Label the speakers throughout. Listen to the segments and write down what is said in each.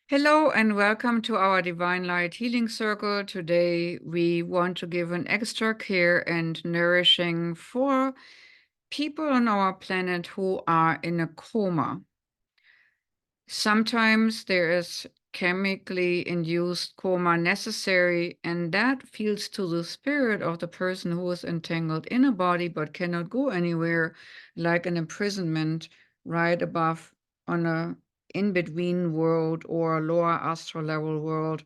Speaker 1: Hello and welcome to our Divine Light Healing Circle. Today we want to give an extra care and nourishing for people on our planet who are in a coma. Sometimes there is chemically induced coma necessary, and that feels to the spirit of the person who is entangled in a body but cannot go anywhere, like an imprisonment right above on a in-between world or a lower astral level world.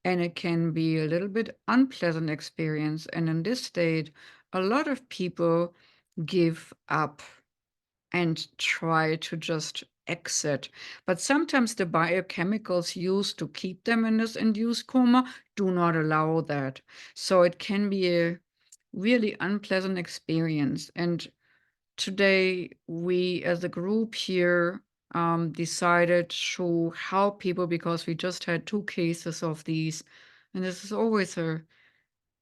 Speaker 1: And it can be a little bit unpleasant experience. And in this state, a lot of people give up and try to just exit. But sometimes the biochemicals used to keep them in this induced coma do not allow that. So it can be a really unpleasant experience. And today we as a group here decided to help people because we just had 2 cases of these. And this is always a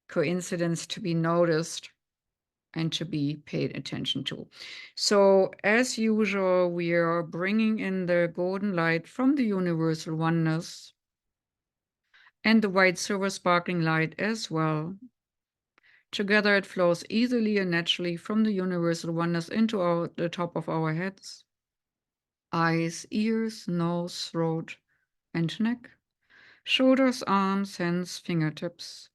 Speaker 1: coincidence to be noticed and to be paid attention to. So, as usual, we are bringing in the golden light from the universal oneness and the white silver sparkling light as well. Together, it flows easily and naturally from the universal oneness into the top of our heads, eyes, ears, nose, throat, and neck, shoulders, arms, hands, fingertips.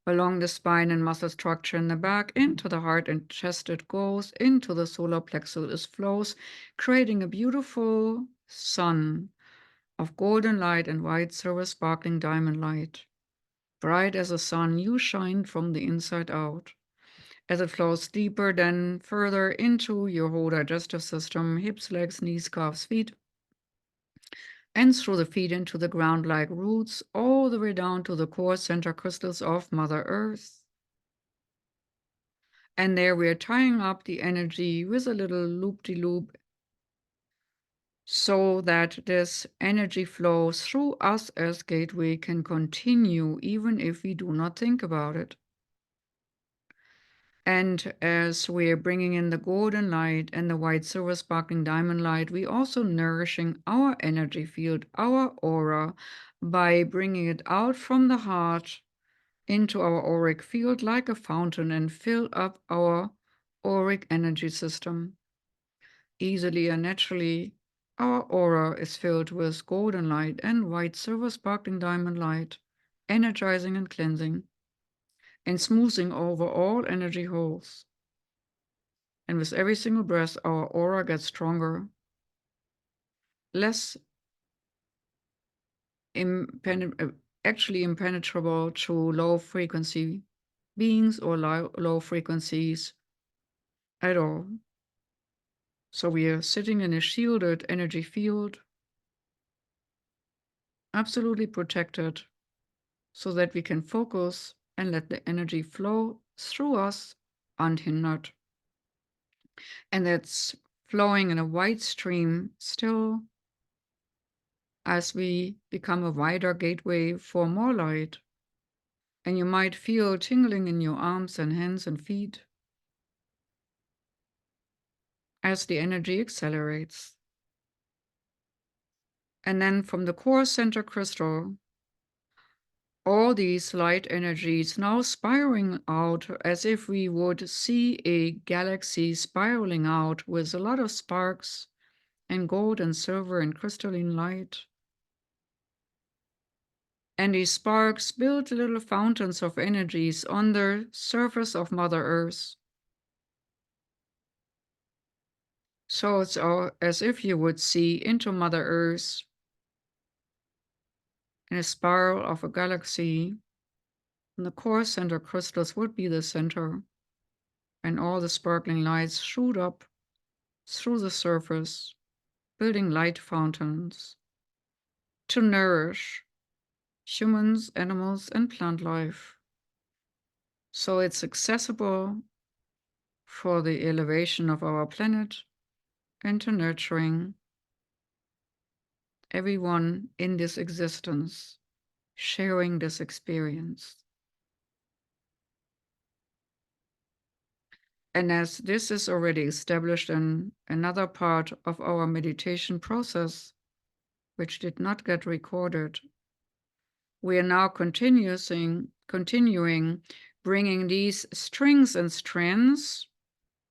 Speaker 1: Along the spine and muscle structure in the back, into the heart and chest it goes, into the solar plexus it flows, creating a beautiful sun of golden light and white silver sparkling diamond light. Bright as a sun, you shine from the inside out. As it flows deeper, then further into your whole digestive system, hips, legs, knees, calves, feet, and through the feet into the ground like roots, all the way down to the core center crystals of Mother Earth. And there we are tying up the energy with a little loop-de-loop so that this energy flow through us as gateway can continue even if we do not think about it. And as we're bringing in the golden light and the white silver sparkling diamond light, we also nourishing our energy field, our aura, by bringing it out from the heart into our auric field like a fountain and fill up our auric energy system. Easily and naturally, our aura is filled with golden light and white silver sparkling diamond light, energizing and cleansing, and smoothing over all energy holes. And with every single breath, our aura gets stronger, less actually impenetrable to low frequency beings or low frequencies at all. So we are sitting in a shielded energy field, absolutely protected, so that we can focus and let the energy flow through us unhindered. And that's flowing in a wide stream still as we become a wider gateway for more light. And you might feel tingling in your arms and hands and feet as the energy accelerates. And then from the core center crystal, all these light energies now spiraling out as if we would see a galaxy spiraling out with a lot of sparks and gold and silver and crystalline light. And these sparks build little fountains of energies on the surface of Mother Earth. So it's as if you would see into Mother Earth in a spiral of a galaxy. And the core center crystals would be the center, and all the sparkling lights shoot up through the surface, building light fountains to nourish humans, animals, and plant life. So it's accessible for the elevation of our planet and to nurturing everyone in this existence, sharing this experience. And as this is already established in another part of our meditation process, which did not get recorded. We are now continuing, bringing these strings and strands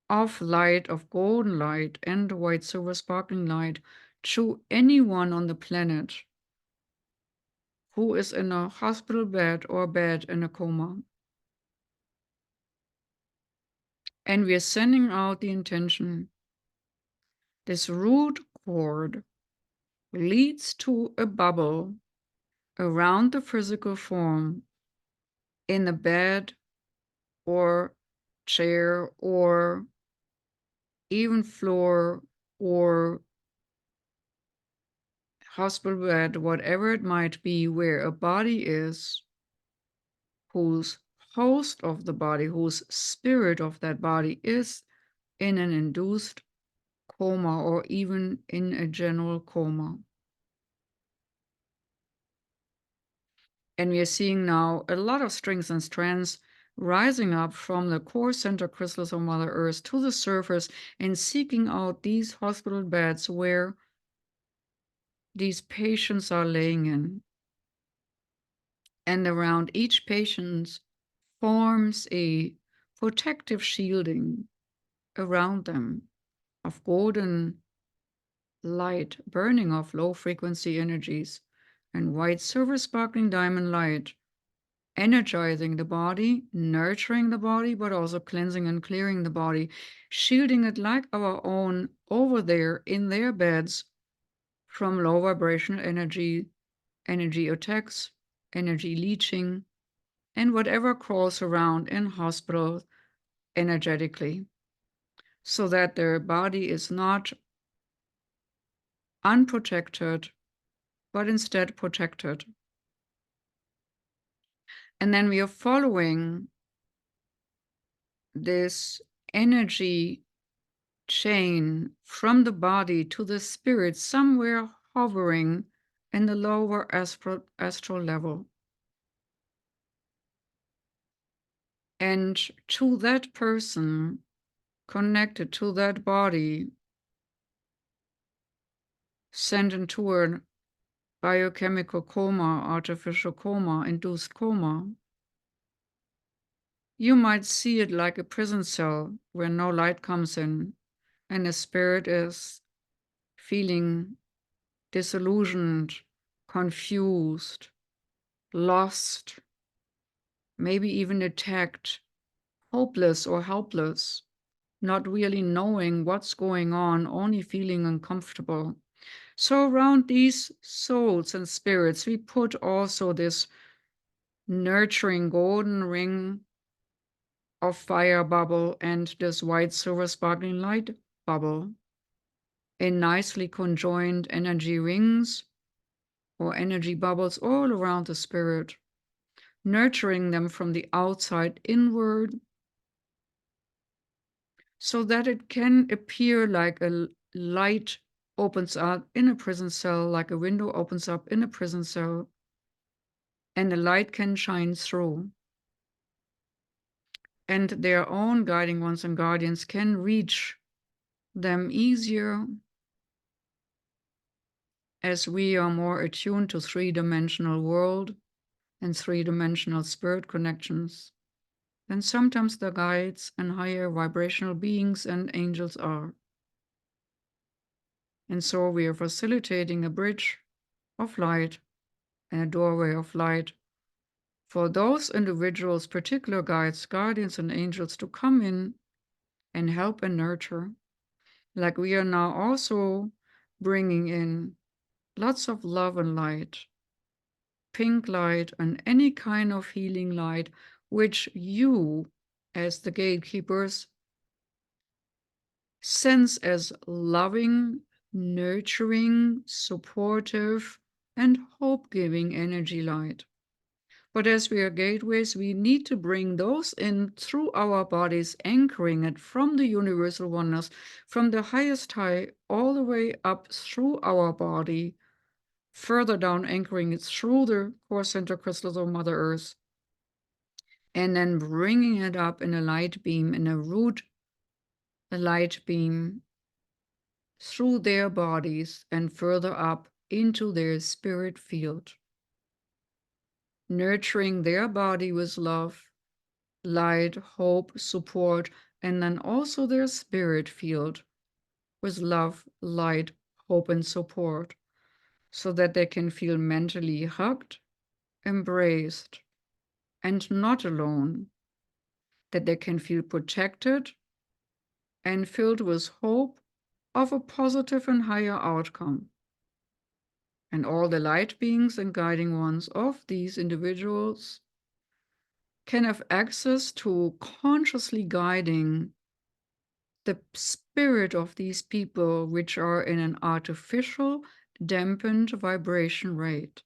Speaker 1: of light, of golden light and white silver sparkling light to anyone on the planet who is in a hospital bed or bed in a coma. And we are sending out the intention. This root cord leads to a bubble around the physical form in a bed or chair or even floor or hospital bed, whatever it might be, where a body is, whose host of the body, whose spirit of that body is in an induced coma or even in a general coma. And we are seeing now a lot of strings and strands rising up from the core center crystals of Mother Earth to the surface and seeking out these hospital beds where these patients are laying in. And around each patient forms a protective shielding around them of golden light burning off low frequency energies and white silver sparkling diamond light energizing the body, nurturing the body, but also cleansing and clearing the body, shielding it like our own over there in their beds from low vibrational energy, energy attacks, energy leaching, and whatever crawls around in hospitals energetically, so that their body is not unprotected, but instead protected. And then we are following this energy chain from the body to the spirit, somewhere hovering in the lower astral level. And to that person connected to that body, sent into a biochemical coma, artificial coma, induced coma, you might see it like a prison cell where no light comes in, and the spirit is feeling disillusioned, confused, lost, maybe even attacked, hopeless or helpless, not really knowing what's going on, only feeling uncomfortable. So around these souls and spirits, we put also this nurturing golden ring of fire bubble and this white silver sparkling light bubble in nicely conjoined energy rings or energy bubbles all around the spirit, nurturing them from the outside inward so that it can appear like a light opens up in a prison cell, like a window opens up in a prison cell, and the light can shine through. And their own guiding ones and guardians can reach them easier as we are more attuned to three-dimensional world and three-dimensional spirit connections than sometimes the guides and higher vibrational beings and angels are. And so we are facilitating a bridge of light and a doorway of light for those individuals, particular guides, guardians, and angels to come in and help and nurture. Like we are now also bringing in lots of love and light, pink light, and any kind of healing light, which you, as the gatekeepers, sense as loving, nurturing, supportive, and hope-giving energy light. But as we are gateways, we need to bring those in through our bodies, anchoring it from the universal oneness, from the highest high, all the way up through our body, further down, anchoring it through the core center crystals of Mother Earth, and then bringing it up in a light beam, in a root, a light beam through their bodies and further up into their spirit field, nurturing their body with love, light, hope, support, and then also their spirit field with love, light, hope, and support, so that they can feel mentally hugged, embraced, and not alone, that they can feel protected and filled with hope of a positive and higher outcome. And all the light beings and guiding ones of these individuals can have access to consciously guiding the spirit of these people, which are in an artificial, dampened vibration rate.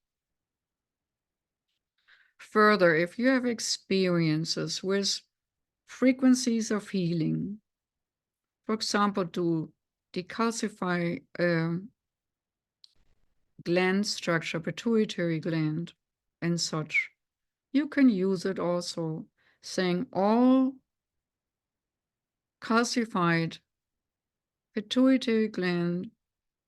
Speaker 1: Further, if you have experiences with frequencies of healing, for example, to decalcify a gland structure, pituitary gland, and such, you can use it also, saying all calcified pituitary gland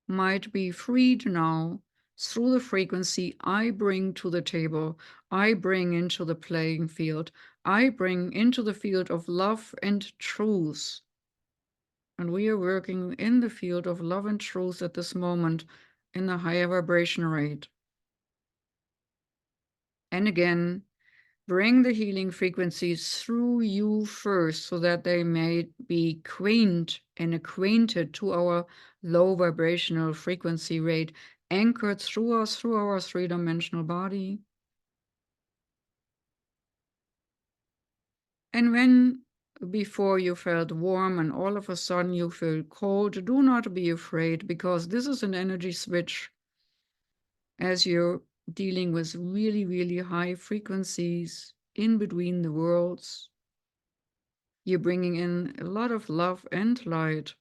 Speaker 1: might be freed now through the frequency I bring to the table, I bring into the playing field, I bring into the field of love and truth. And we are working in the field of love and truth at this moment in a higher vibration rate. And again, bring the healing frequencies through you first so that they may be acquainted to our low vibrational frequency rate, anchored through us, through our three-dimensional body. And when before you felt warm and all of a sudden you feel cold, do not be afraid, because this is an energy switch as you're dealing with really, really high frequencies in between the worlds. You're bringing in a lot of love and light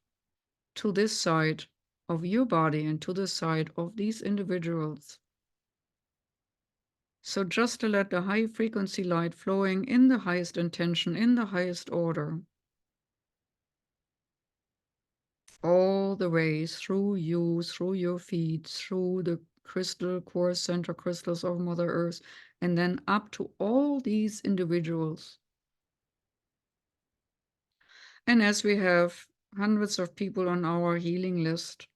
Speaker 1: to this side of your body and to the side of these individuals. So just to let the high frequency light flowing in the highest intention, in the highest order, all the way through you, through your feet, through the crystal core center crystals of Mother Earth, and then up to all these individuals. And as we have hundreds of people on our healing list,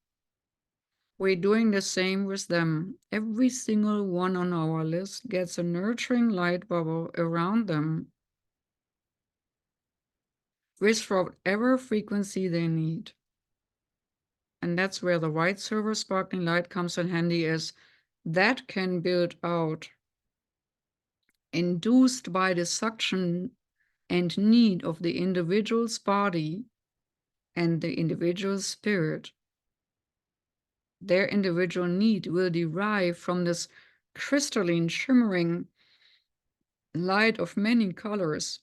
Speaker 1: we're doing the same with them. Every single one on our list gets a nurturing light bubble around them with whatever frequency they need. And that's where the white silver sparkling light comes in handy, is that can build out, induced by the suction and need of the individual's body and the individual's spirit. Their individual need will derive from this crystalline, shimmering light of many colors,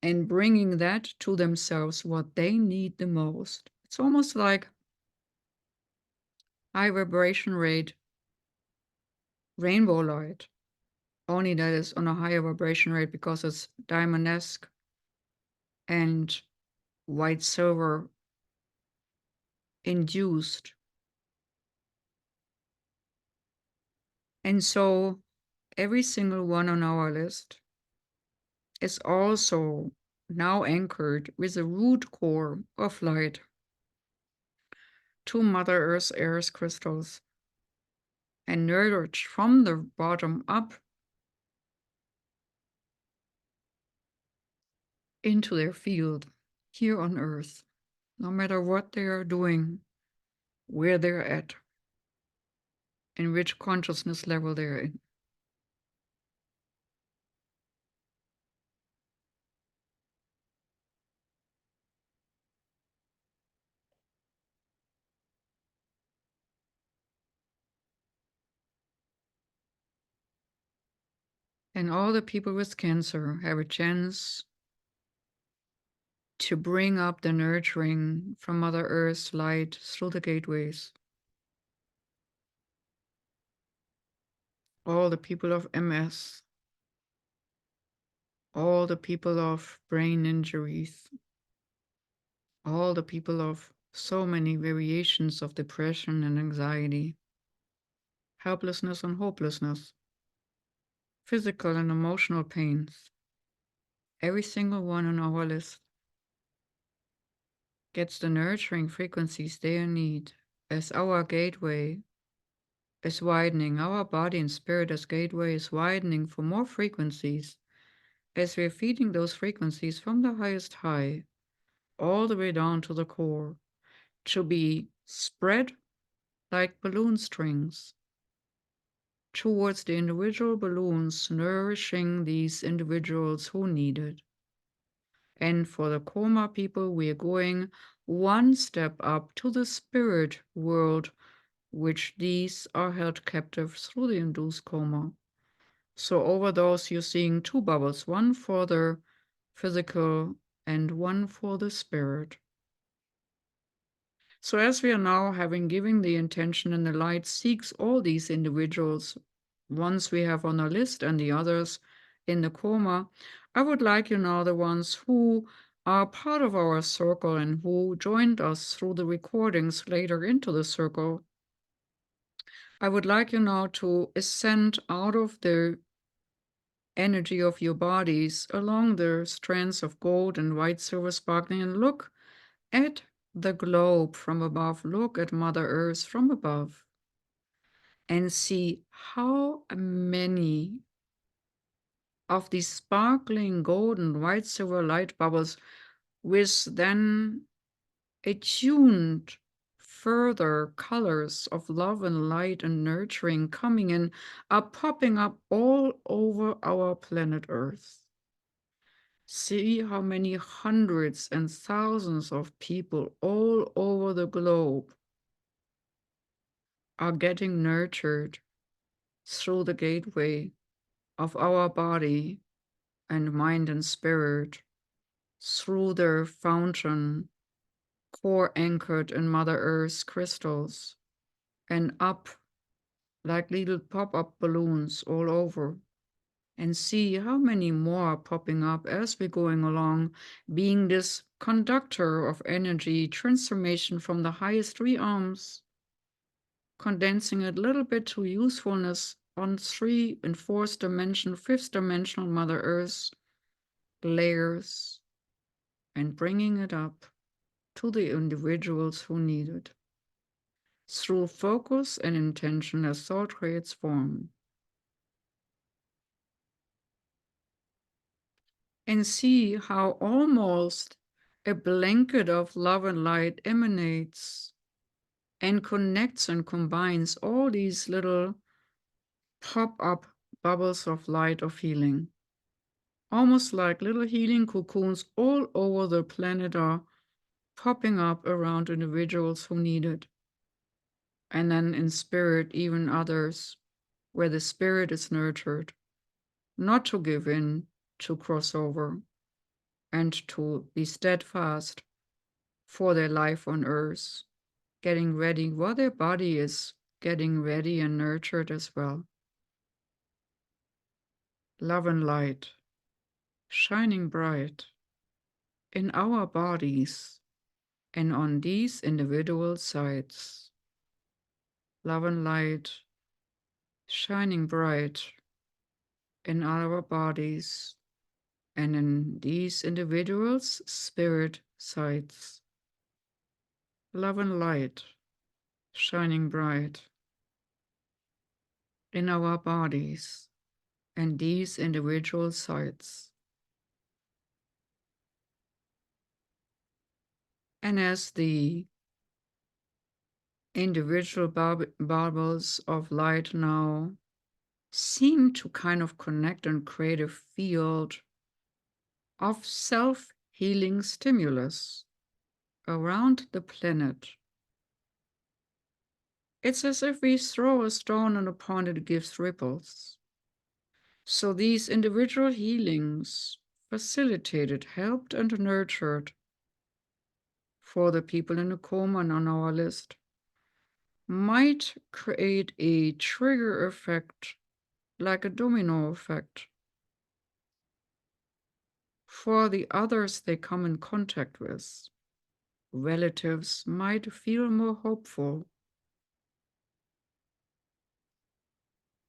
Speaker 1: and bringing that to themselves what they need the most. It's almost like high vibration rate rainbow light, only that is on a higher vibration rate because it's diamond-esque and white silver induced. And so every single one on our list is also now anchored with a root core of light to Mother Earth's Earth crystals, and nurtured from the bottom up into their field here on Earth, no matter what they are doing, where they're at, in which consciousness level they're in. And all the people with cancer have a chance to bring up the nurturing from Mother Earth's light through the gateways. All the people of MS, all the people of brain injuries, all the people of so many variations of depression and anxiety. helplessness and hopelessness, physical and emotional pains. Every single one on our list gets the nurturing frequencies they need as our gateway is widening, our body and spirit as gateway is widening for more frequencies as we're feeding those frequencies from the highest high all the way down to the core to be spread like balloon strings towards the individual balloons, nourishing these individuals who need it. And for the coma people, we are going one step up to the spirit world, which these are held captive through the induced coma. So over those, you're seeing two bubbles, one for the physical and one for the spirit. So as we are now having given the intention, and the light seeks all these individuals, ones we have on our list and the others in the coma, I would like you now, the ones who are part of our circle and who joined us through the recordings later into the circle, I would like you now to ascend out of the energy of your bodies along the strands of gold and white silver sparkling, and look at the globe from above. Look at Mother Earth from above and see how many of these sparkling golden white silver light bubbles with then attuned further colors of love and light and nurturing coming in are popping up all over our planet Earth. See how many hundreds and thousands of people all over the globe are getting nurtured through the gateway of our body and mind and spirit, through their fountain, core anchored in Mother Earth's crystals, and up like little pop-up balloons all over. And see how many more are popping up as we're going along, being this conductor of energy transformation from the highest realms, condensing it a little bit to usefulness on 3 and 4th dimension, 5th dimensional Mother Earth layers, and bringing it up to the individuals who need it through focus and intention as thought creates form. And see how almost a blanket of love and light emanates and connects and combines all these little pop-up bubbles of light of healing. Almost like little healing cocoons all over the planet are popping up around individuals who need it. And then in spirit, even others, where the spirit is nurtured, not to give in, to cross over, and to be steadfast for their life on earth, getting ready while their body is getting ready and nurtured as well. Love and light shining bright in our bodies and on these individual sides. Love and light shining bright in our bodies and in these individuals' spirit sides. Love and light shining bright in our bodies and these individual sides. And as the individual bubbles of light now seem to kind of connect and create a field of self-healing stimulus around the planet. It's as if we throw a stone and upon it gives ripples. So these individual healings facilitated, helped, and nurtured for the people in the coma and on our list might create a trigger effect, like a domino effect, for the others they come in contact with. Relatives might feel more hopeful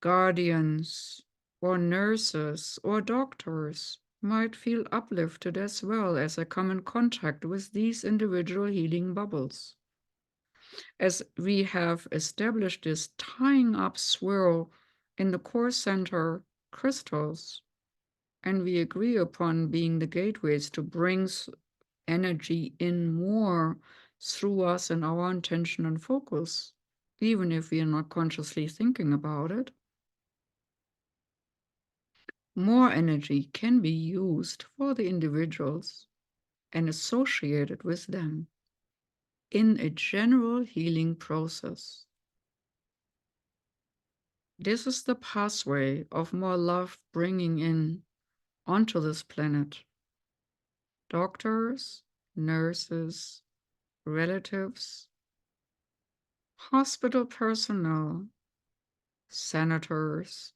Speaker 1: Guardians or nurses or doctors might feel uplifted as well as they come in contact with these individual healing bubbles. As we have established this tying up swirl in the core center crystals, and we agree upon being the gateways to bring energy in more through us and our intention and focus, even if we are not consciously thinking about it. More energy can be used for the individuals and associated with them in a general healing process. This is the pathway of more love bringing in onto this planet. Doctors, nurses, relatives, hospital personnel, senators,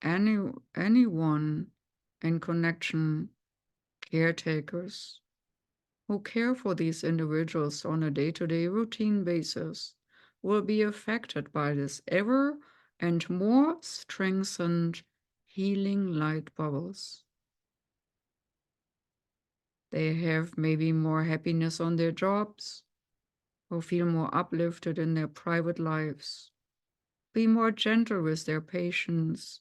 Speaker 1: anyone in connection, caretakers, who care for these individuals on a day-to-day routine basis will be affected by this ever and more strengthened healing light bubbles. They have maybe more happiness on their jobs, or feel more uplifted in their private lives, be more gentle with their patients,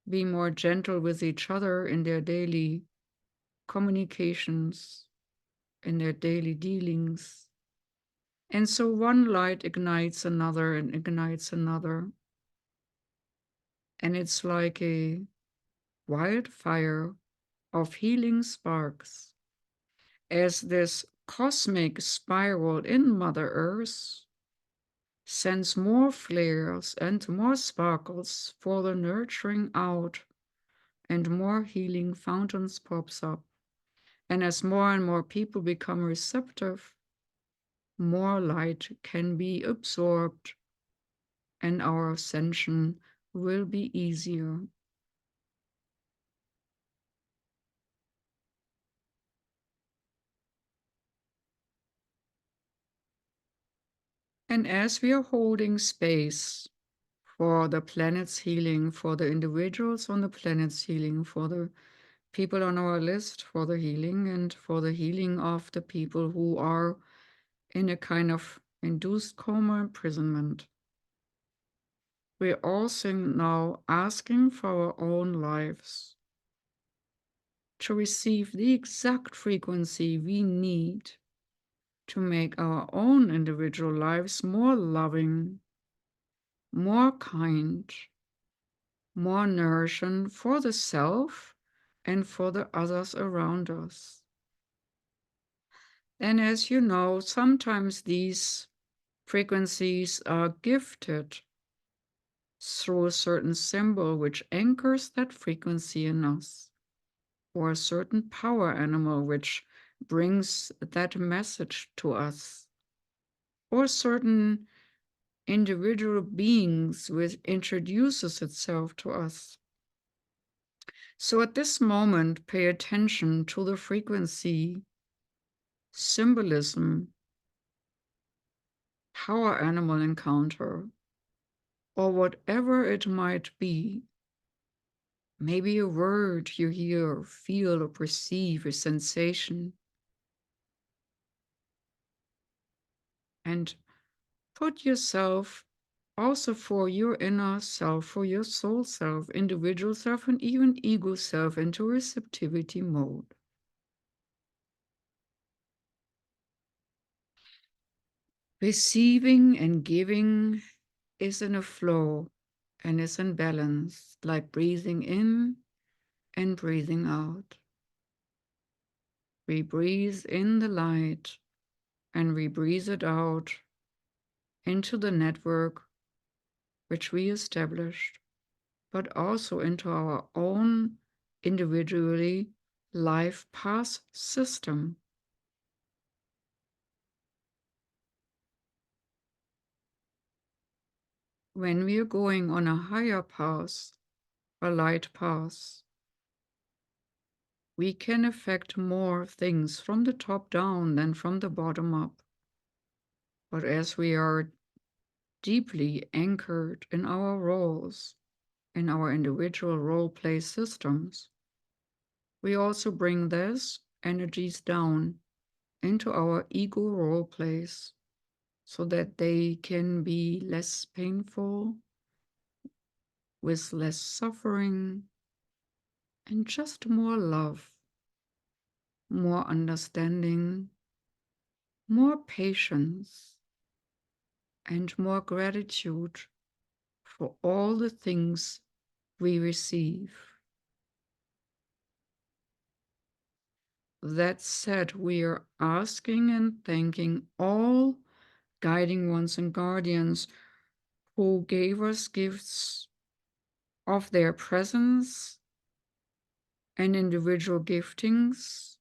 Speaker 1: be more gentle with each other in their daily communications, in their daily dealings. And so one light ignites another and ignites another. And it's like a wildfire of healing sparks as this cosmic spiral in Mother Earth sends more flares and more sparkles for the nurturing out, and more healing fountains pops up. And as more and more people become receptive, more light can be absorbed and our ascension will be easier. And as we are holding space for the planet's healing, for the individuals on the planet's healing, for the people on our list for the healing, and for the healing of the people who are in a kind of induced coma imprisonment, we're also now asking for our own lives to receive the exact frequency we need to make our own individual lives more loving, more kind, more nourishing for the self and for the others around us. And as you know, sometimes these frequencies are gifted through a certain symbol which anchors that frequency in us, or a certain power animal which brings that message to us, or certain individual beings which introduces itself to us. So at this moment, pay attention to the frequency, symbolism, power animal encounter, or whatever it might be. Maybe a word you hear, feel, or perceive, a sensation. And put yourself also for your inner self, for your soul self, individual self, and even ego self into receptivity mode. Receiving and giving is in a flow and is in balance, like breathing in and breathing out. We breathe in the light and we breathe it out into the network which we established, but also into our own individually life path system. When we are going on a higher path, a light path, we can affect more things from the top down than from the bottom up. But as we are deeply anchored in our roles, in our individual role play systems. We also bring these energies down into our ego role plays so that they can be less painful, with less suffering, and just more love, more understanding, more patience, and more gratitude for all the things we receive. That said, we are asking and thanking all guiding ones and guardians who gave us gifts of their presence and individual giftings,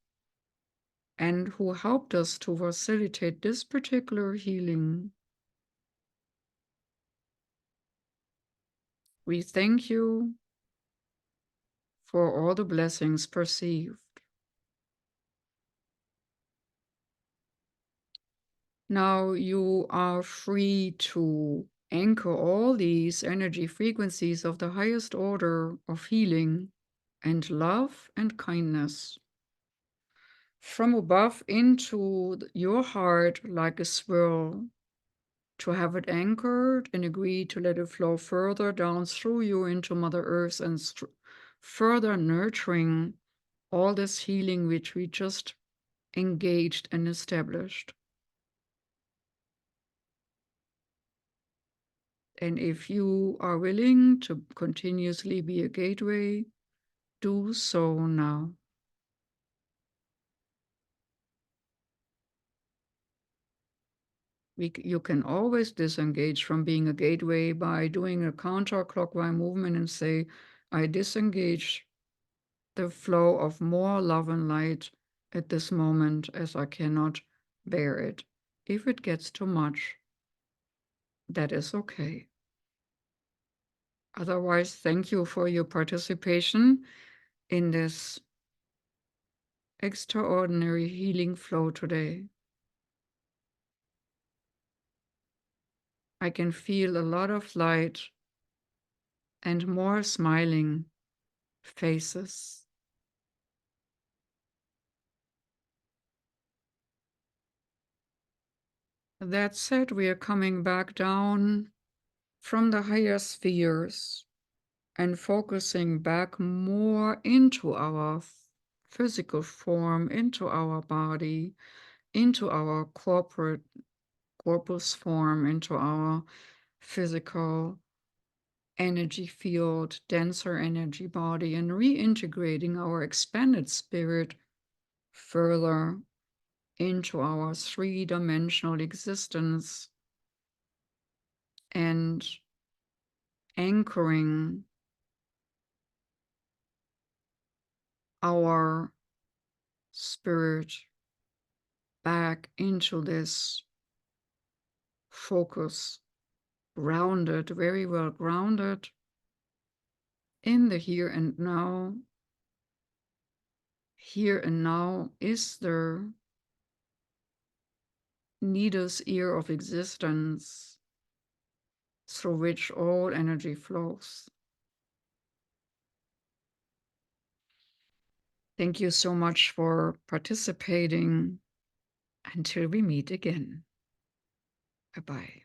Speaker 1: and who helped us to facilitate this particular healing. We thank you for all the blessings perceived. Now you are free to anchor all these energy frequencies of the highest order of healing and love and kindness from above into your heart like a swirl, to have it anchored and agree to let it flow further down through you into Mother Earth and further nurturing all this healing which we just engaged and established. And if you are willing to continuously be a gateway, do so now. You can always disengage from being a gateway by doing a counterclockwise movement and say, I disengage the flow of more love and light at this moment as I cannot bear it. If it gets too much, that is okay. Otherwise, thank you for your participation in this extraordinary healing flow today. I can feel a lot of light and more smiling faces. That said, we are coming back down from the higher spheres and focusing back more into our physical form, into our body, into our corpus form, into our physical energy field, denser energy body, and reintegrating our expanded spirit further into our three-dimensional existence and anchoring our spirit back into this focus, grounded, very well grounded in the here and now. Here and now is the needle's ear of existence through which all energy flows. Thank you so much for participating. Until we meet again. Bye-bye.